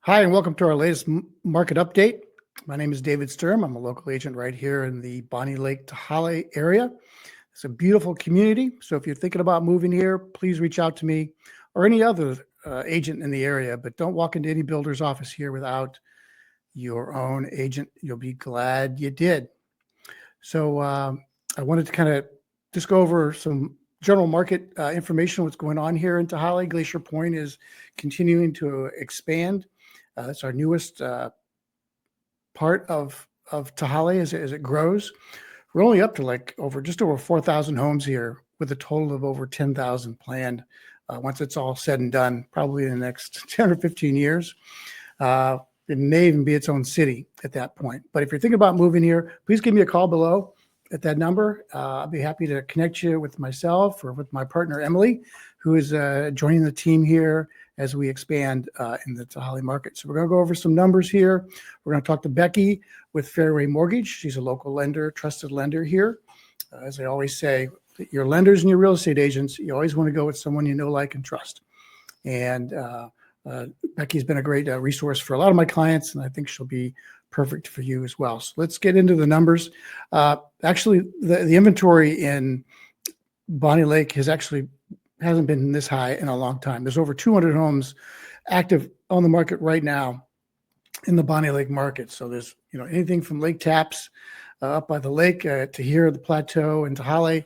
Hi, and welcome to our latest market update. My name is David Sturm. I'm a local agent right here in the Bonney Lake, Tehaleh area. It's a beautiful community. So if you're thinking about moving here, please reach out to me or any other agent in the area. But don't walk into any builder's office here without your own agent. You'll be glad you did. So I wanted to kind of just go over some general market information, what's going on here in Tehaleh. Glacier Point is continuing to expand. It's our newest part of Tehaleh as it grows. We're only up to just over 4,000 homes here with a total of over 10,000 planned once it's all said and done, probably in the next 10 or 15 years. It may even be its own city at that point. But if you're thinking about moving here, please give me a call below at that number. I'll be happy to connect you with myself or with my partner, Emily, who is joining the team here as we expand in the Tehaleh market. So we're going to go over some numbers here. We're going to talk to Becky with Fairway Mortgage. She's a local lender, trusted lender here. As I always say, your lenders and your real estate agents, you always want to go with someone you know, like, and trust. And Becky's been a great resource for a lot of my clients, and I think she'll be perfect for you as well. So let's get into the numbers. Actually, the inventory in Bonney Lake hasn't been this high in a long time. There's over 200 homes active on the market right now in the Bonney Lake market. So there's anything from lake taps up by the lake to here, the plateau and Tehaleh.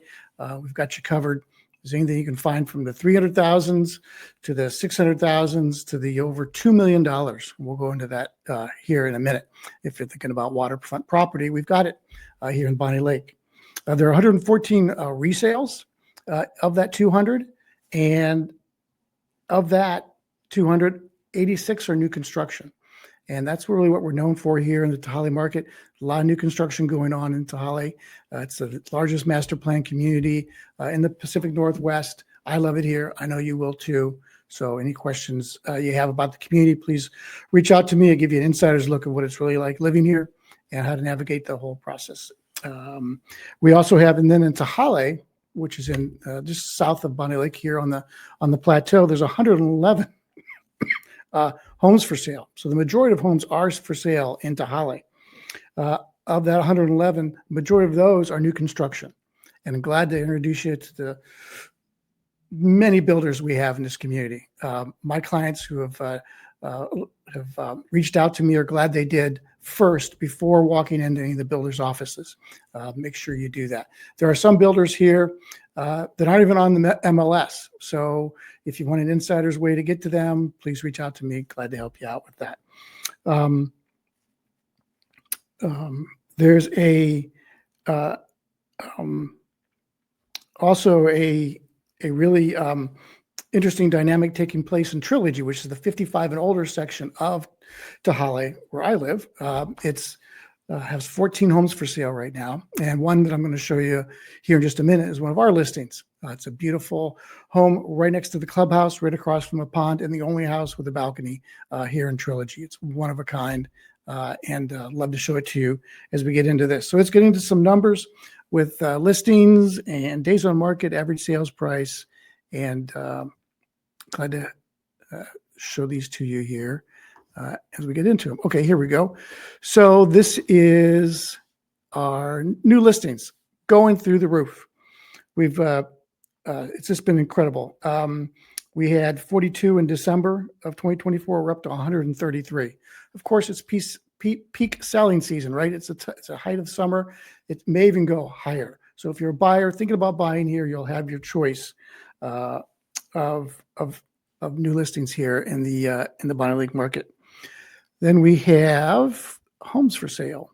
We've got you covered. There's anything you can find from the 300,000s to the 600,000s to the over $2 million. We'll go into that here in a minute. If you're thinking about waterfront property, we've got it here in Bonney Lake. There are 114 resales of that 200, and of that 286 are new construction. And that's really what we're known for here in the Tehaleh market. A lot of new construction going on in Tehaleh. It's the largest master plan community in the Pacific Northwest. I love it here. I know you will too. So any questions you have about the community, please reach out to me. I'll give you an insider's look at what it's really like living here and how to navigate the whole process. We also have, and then in Tehaleh, which is in just south of Bonney Lake here on the plateau, there's 111 homes for sale. So the majority of homes are for sale in Tehaleh. Of that 111, majority of those are new construction. And I'm glad to introduce you to the many builders we have in this community. My clients who have reached out to me are glad they did first before walking into any of the builders' offices. Make sure you do that. There are some builders here that aren't even on the MLS. So if you want an insider's way to get to them, please reach out to me. Glad to help you out with that. There's also a really interesting dynamic taking place in Trilogy, which is the 55 and older section of Tehaleh, where I live. It's has 14 homes for sale right now. And one that I'm going to show you here in just a minute is one of our listings. It's a beautiful home right next to the clubhouse, right across from a pond, and the only house with a balcony here in Trilogy. It's one of a kind, and love to show it to you as we get into this. So let's get into some numbers with listings and days on market, average sales price, and glad to show these to you here as we get into them. Okay, here we go. So this is our new listings going through the roof. We've it's just been incredible. We had 42 in December of 2024. We're up to 133. Of course, it's peak selling season, right? It's a height of summer. It may even go higher. So if you're a buyer thinking about buying here, you'll have your choice of new listings here in the Bonney Lake market. Then we have homes for sale.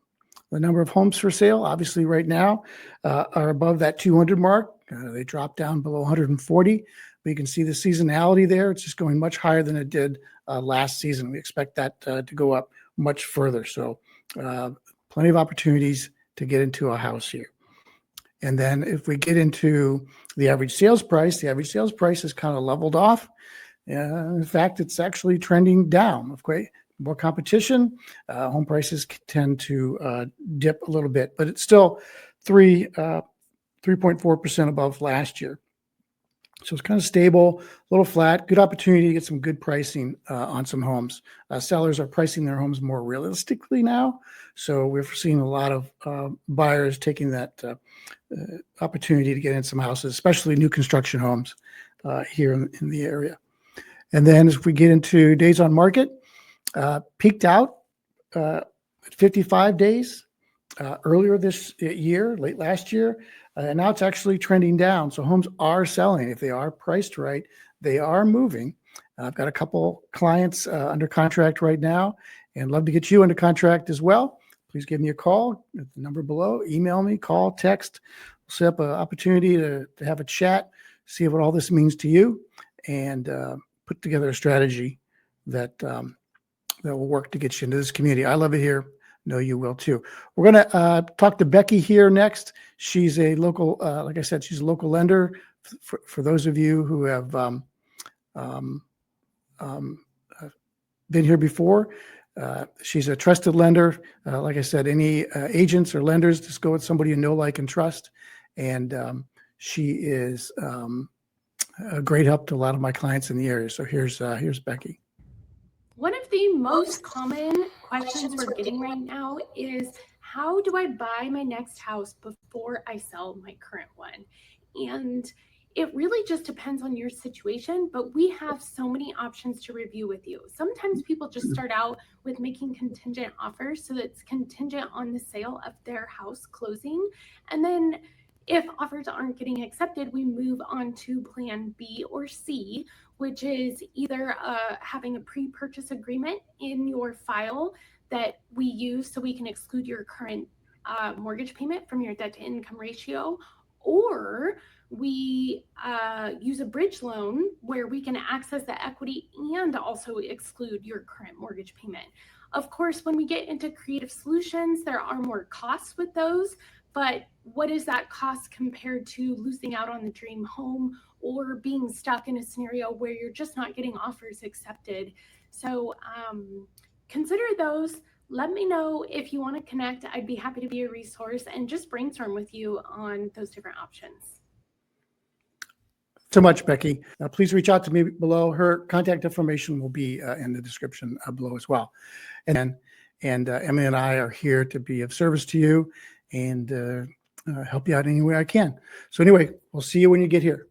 The number of homes for sale, obviously right now, are above that 200 mark. They dropped down below 140. But you can see the seasonality there. It's just going much higher than it did last season. We expect that to go up much further. So plenty of opportunities to get into a house here. And then if we get into the average sales price has kind of leveled off. In fact, it's actually trending down. Okay, more competition, home prices tend to dip a little bit, but it's still 3.4% above last year. So it's kind of stable, a little flat, good opportunity to get some good pricing on some homes. Sellers are pricing their homes more realistically now. So we're seeing a lot of buyers taking that opportunity to get in some houses, especially new construction homes here in the area. And then as we get into days on market, peaked out at 55 days earlier this year, late last year, and now it's actually trending down. So homes are selling. If they are priced right, they are moving. I've got a couple clients under contract right now and love to get you under contract as well. Please give me a call at the number below. Email me, call, text. We'll set up an opportunity to have a chat, see what all this means to you, and put together a strategy that that will work to get you into this community. I love it here. No, you will too. We're going to talk to Becky here next. She's a local, like I said, she's a local lender. For those of you who have been here before, she's a trusted lender. Like I said, any agents or lenders, just go with somebody you know, like, and trust. And she is a great help to a lot of my clients in the area. So here's Becky. One of the most common questions we're getting right now is, how do I buy my next house before I sell my current one? And it really just depends on your situation, but we have so many options to review with you. Sometimes people just start out with making contingent offers, so that's contingent on the sale of their house closing. And then if offers aren't getting accepted, we move on to plan B or C, which is either having a pre-purchase agreement in your file that we use so we can exclude your current mortgage payment from your debt to income ratio, or we use a bridge loan where we can access the equity and also exclude your current mortgage payment. Of course, when we get into creative solutions, there are more costs with those, but what is that cost compared to losing out on the dream home or being stuck in a scenario where you're just not getting offers accepted? So consider those. Let me know if you want to connect. I'd be happy to be a resource and just brainstorm with you on those different options. So much, Becky. Please reach out to me below. Her contact information will be in the description below as well. And Emily and I are here to be of service to you and help you out any way I can. So anyway, we'll see you when you get here.